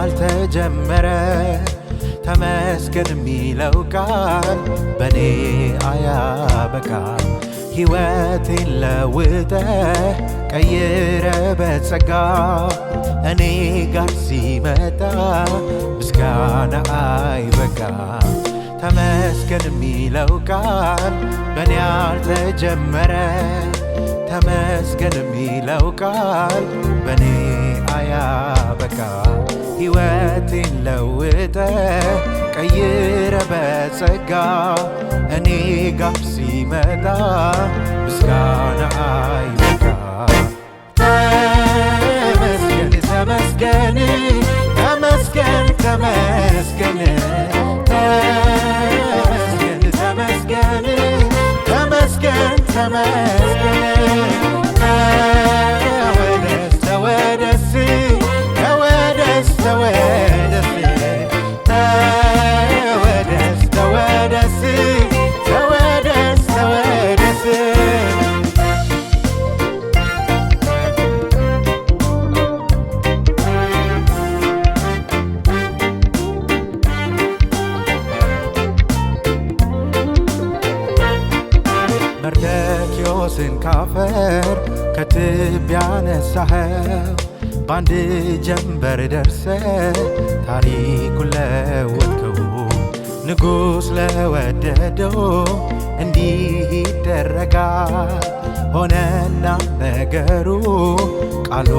ያልተጀመረ ተመስገን የሚለው ቃል በኔ አያበቃ ሕይወቴን ለውጠ ቀይረ በጸጋ እኔ ጋር ሲመጣ ምስጋና አይበቃ ተመስገን የሚለው ቃል በኔ ያልተጀመረ ተመስገን የሚለው ቃል በኔ አያበቃ ሕይወቴን ለውጠ ቀይረ በጸጋ እኔ ጋር ሲመጣ ምስጋና አይበቃ ተመስገን ተመስገን ተመስገን ተመስገን ተመስገን ተመስገን ተመስገን ተመስገን ተወደስ ተወደስ ተወደስ ተወደስ ተወደስ ተወደስ ተወደስ መርዶክዮስን ካፈር ከትቢያ ነሳኸው በአንድ ጀንበር ደርሰ ታሪኩን ለወጥከው ንጉሥ ለወደደው እንዲህ ይደረጋል ሆነና ነገሩ ቃሉ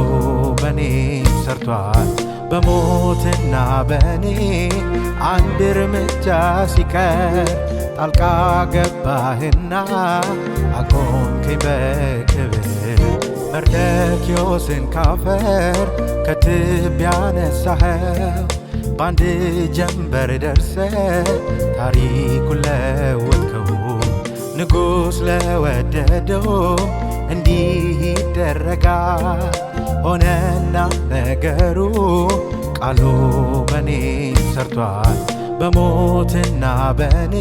በኔም ሰርቷል በሞትና በኔ አንድ እርምጃ ሲቀር ጣልቃ ገባህና አቆምከኝ በክብር መርዶክዮስን ካፈር ከትቢያ ነሳኸው በአንድ ጀንበር ደርሰ ታሪኩን ለወጥከው ንጉሥ ለወደደው እንዲህ ይደረጋል ሆነና ነገሩ ቃሉ በኔ ሰርቷል በሞትና በኔ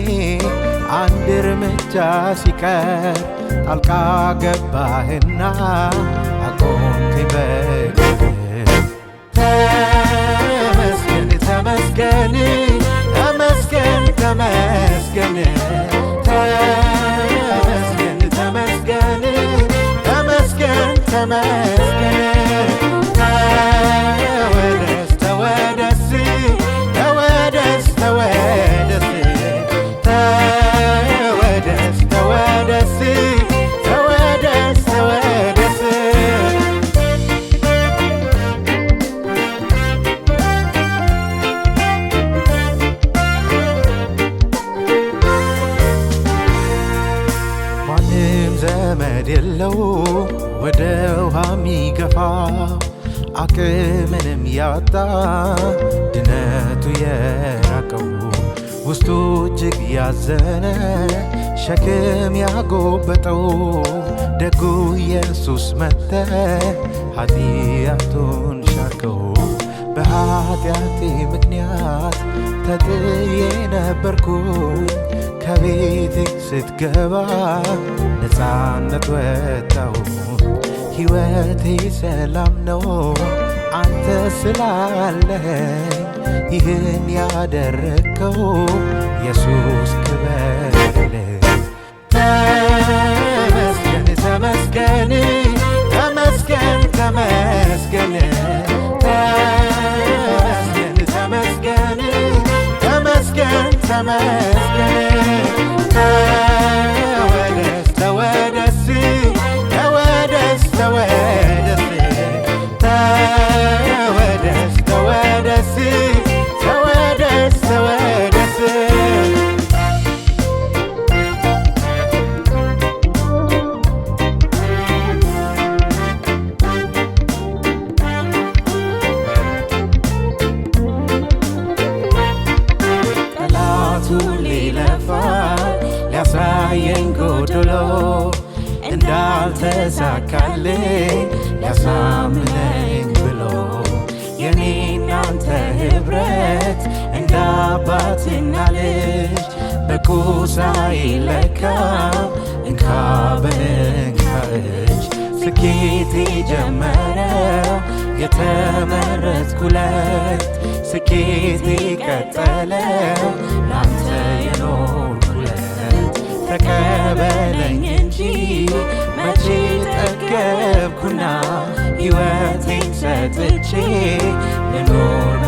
አንድ እርምጃ ሲቀር ጣልቃ ገባህና አቆምከኝ በክብር ተመስገን ተመስገን ተመስገን ተመስገን ተመስገን ተመስገን ተመስገን ተመስገን ተወደስ ተወደስ ተወደስ ተወደስ ተወደስ ተወደስ ተወደስ ተወደስ ማንም ዘመድ የለው ወደ ውሃ ሚገፋ አቅምንም ያጣ ድነቱ የራቀው ውስጡ እጅግ ያዘነ ሸክም ያጎበጠው ደጉ ኢየሱስ መጥተ ኃጢአቱን ሻርከው በኃጢአቴ ምክንያት ተጥዬ ነበርኩኝ ከቤቴ ስትገባ ነፃነት ወጣው ሕይወቴ ሰላም ነው አንተ ስላለኝ ይህን ያደረግከው ኢየሱስ ክበርልኝ ተመስገን ተመስገን ተመስገን ተመስገን ተመስገን ተመስገን ተመስገን ተመስገን ተወደስ ተወደስ ተወደስ ተወደስ ተወደስ ተወደስ ተወደስ ተወደስ ጠላቱ ሊለፋ ሊያሳየኝ ጎዶሎ እንዳልተሳካልኝ ሊያሳምነኝ ብሎ የኔና አንተ ኅብረት እንደ አባትና ልጅ በቁሳ ይለካ እንካ በእንካ እጅ ስኬቴ ጀመረው የተመረጥኩለት ስኬቴ ቀጠለው ላንተ የኖርኩለት ተቀበለኝ እንጂ መቼ ጠገብኩና ሕይወቴን ሰጥቼ ልኖር